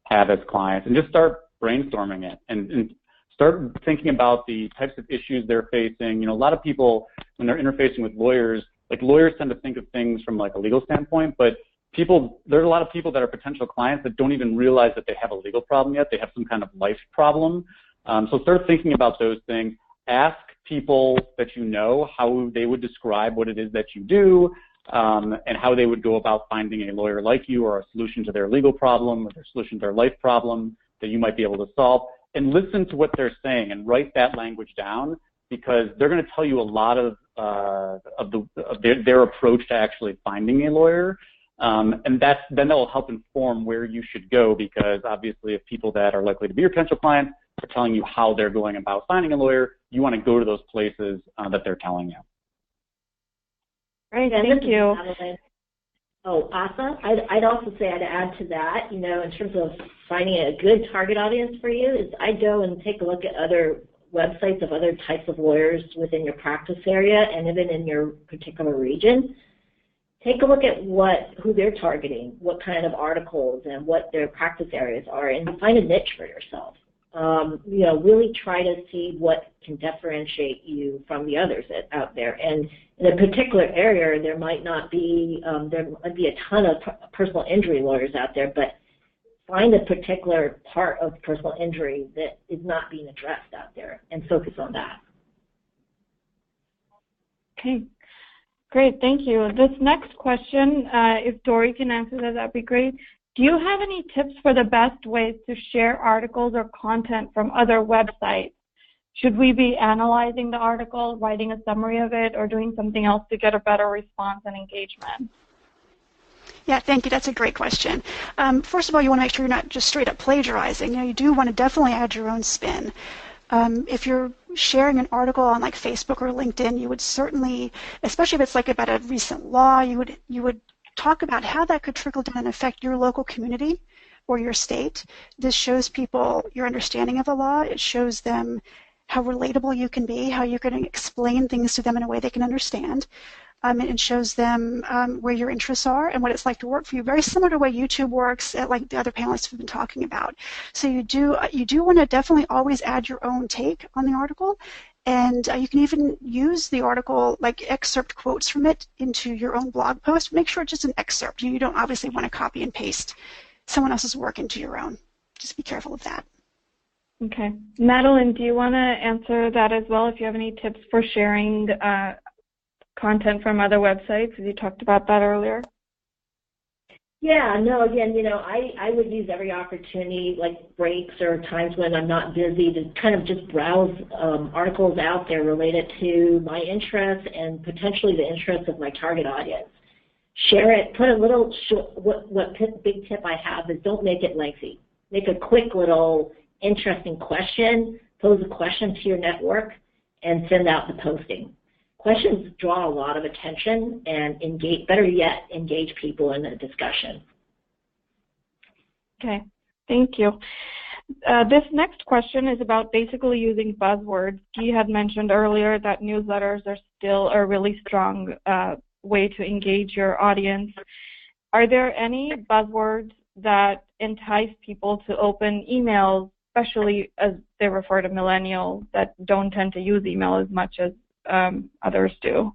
have as clients, and just start brainstorming it and start thinking about the types of issues they're facing. A lot of people, when they're interfacing with lawyers, lawyers tend to think of things from a legal standpoint, but there's a lot of people that are potential clients that don't even realize that they have a legal problem yet. They have some kind of life problem. So start thinking about those things. Ask people that you know how they would describe what it is that you do, and how they would go about finding a lawyer like you or a solution to their legal problem or their solution to their life problem that you might be able to solve. And listen to what they're saying and write that language down, because they're going to tell you a lot of their approach to actually finding a lawyer. And then that will help inform where you should go, because obviously if people that are likely to be your potential clients are telling you how they're going about finding a lawyer, you want to go to those places that they're telling you. Great, thank you. Oh, Asa, I'd also say, I'd add to that, in terms of finding a good target audience for you, is I'd go and take a look at other websites of other types of lawyers within your practice area and even in your particular region. Take a look at who they're targeting, what kind of articles and what their practice areas are, and find a niche for yourself. Really try to see what can differentiate you from the others out there. And in a particular area, there might be a ton of personal injury lawyers out there, but find a particular part of personal injury that is not being addressed out there and focus on that. Okay, great, thank you. This next question, if Dory can answer that'd be great. Do you have any tips for the best ways to share articles or content from other websites? Should we be analyzing the article, writing a summary of it, or doing something else to get a better response and engagement? Yeah, thank you. That's a great question. First of all, you want to make sure you're not just straight up plagiarizing. You do want to definitely add your own spin. If you're sharing an article on like Facebook or LinkedIn, you would certainly, especially if it's like about a recent law, you would talk about how that could trickle down and affect your local community or your state. This shows people your understanding of the law. It shows them how relatable you can be, how you're going to explain things to them in a way they can understand. It shows them where your interests are and what it's like to work for you, very similar to the way YouTube works, like the other panelists have been talking about. So you do want to definitely always add your own take on the article, and you can even use the article, like excerpt quotes from it into your own blog post. Make sure it's just an excerpt. You don't obviously want to copy and paste someone else's work into your own. Just be careful of that. Okay. Madeline, do you want to answer that as well, if you have any tips for sharing content from other websites? You talked about that earlier. Yeah, no, again, I would use every opportunity, like breaks or times when I'm not busy, to kind of just browse articles out there related to my interests and potentially the interests of my target audience. Share it, put a little, big tip I have is don't make it lengthy. Make a quick little interesting question, pose a question to your network, and send out the posting. Questions draw a lot of attention and engage, better yet, engage people in the discussion. Okay, thank you. This next question is about basically using buzzwords. Guy had mentioned earlier that newsletters are still a really strong way to engage your audience. Are there any buzzwords that entice people to open emails, especially as they refer to millennials that don't tend to use email as much as others do?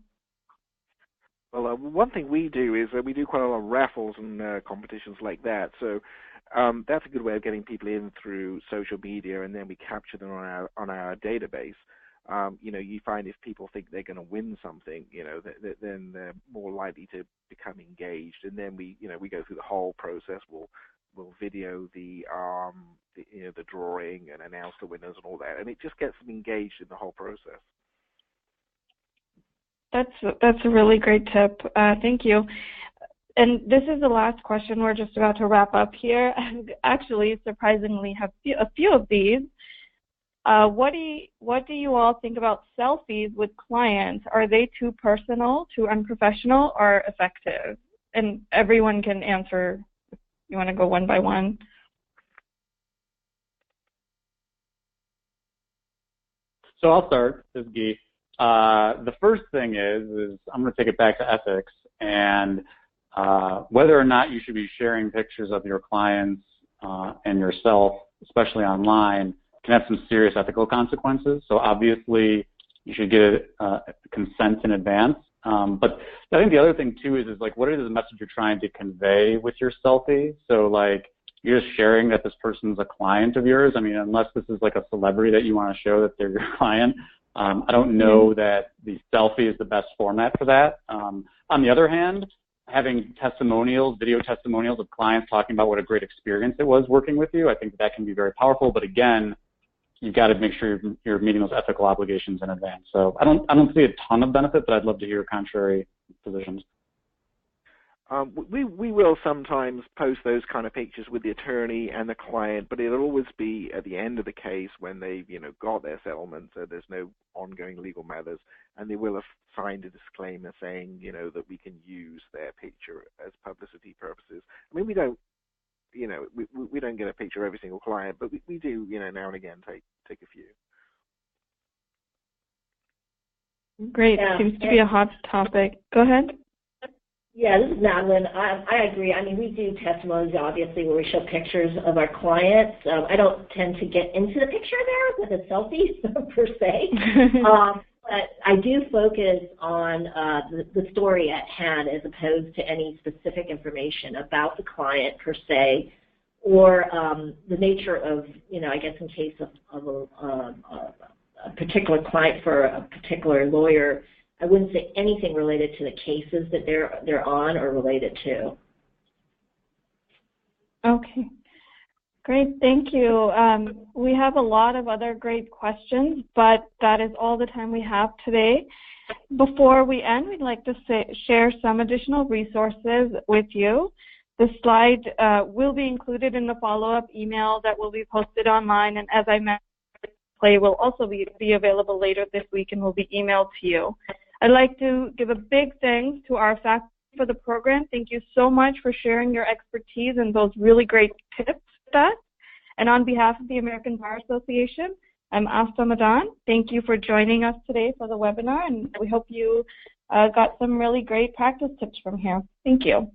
Well, one thing we do is we do quite a lot of raffles and competitions like that. So that's a good way of getting people in through social media, and then we capture them on our database. You find if people think they're going to win something, then they're more likely to become engaged. And then we go through the whole process. We'll video the drawing and announce the winners and all that, and it just gets them engaged in the whole process. That's a really great tip. Thank you. And this is the last question. We're just about to wrap up here. Actually, surprisingly, have a few of these. What do you all think about selfies with clients? Are they too personal, too unprofessional, or effective? And everyone can answer. You want to go one by one? So I'll start. This is Guy. The first thing is I'm going to take it back to ethics and whether or not you should be sharing pictures of your clients and yourself, especially online, can have some serious ethical consequences. So obviously you should get consent in advance. But I think the other thing too is like, what is the message you're trying to convey with your selfie? So like, you're just sharing that this person's a client of yours. I mean, unless this is like a celebrity that you want to show that they're your client, I don't know that the selfie is the best format for that. On the other hand, having testimonials, video testimonials of clients talking about what a great experience it was working with you, I think that can be very powerful. But again, you've got to make sure you're meeting those ethical obligations in advance. So I don't see a ton of benefit, but I'd love to hear contrary positions. We will sometimes post those kind of pictures with the attorney and the client, but it'll always be at the end of the case when they've got their settlement, so there's no ongoing legal matters, and they will have signed a disclaimer saying that we can use their picture as publicity purposes. I mean, we don't we don't get a picture of every single client, but we do now and again take a few. Great. Yeah. Seems to be a hot topic. Go ahead. Yeah, this is Madeline. I agree. I mean, we do testimonials, obviously, where we show pictures of our clients. I don't tend to get into the picture there with a selfie, per se. But I do focus on the story at hand as opposed to any specific information about the client, per se, or the nature of, I guess in case of a particular client for a particular lawyer, I wouldn't say anything related to the cases that they're on or related to. Okay, great, thank you. We have a lot of other great questions, but that is all the time we have today. Before we end, we'd like to share some additional resources with you. The slide will be included in the follow-up email that will be posted online, and as I mentioned, the replay will also be available later this week and will be emailed to you. I'd like to give a big thanks to our faculty for the program. Thank you so much for sharing your expertise and those really great tips with us. And on behalf of the American Bar Association, I'm Asta Madan. Thank you for joining us today for the webinar, and we hope you got some really great practice tips from here. Thank you.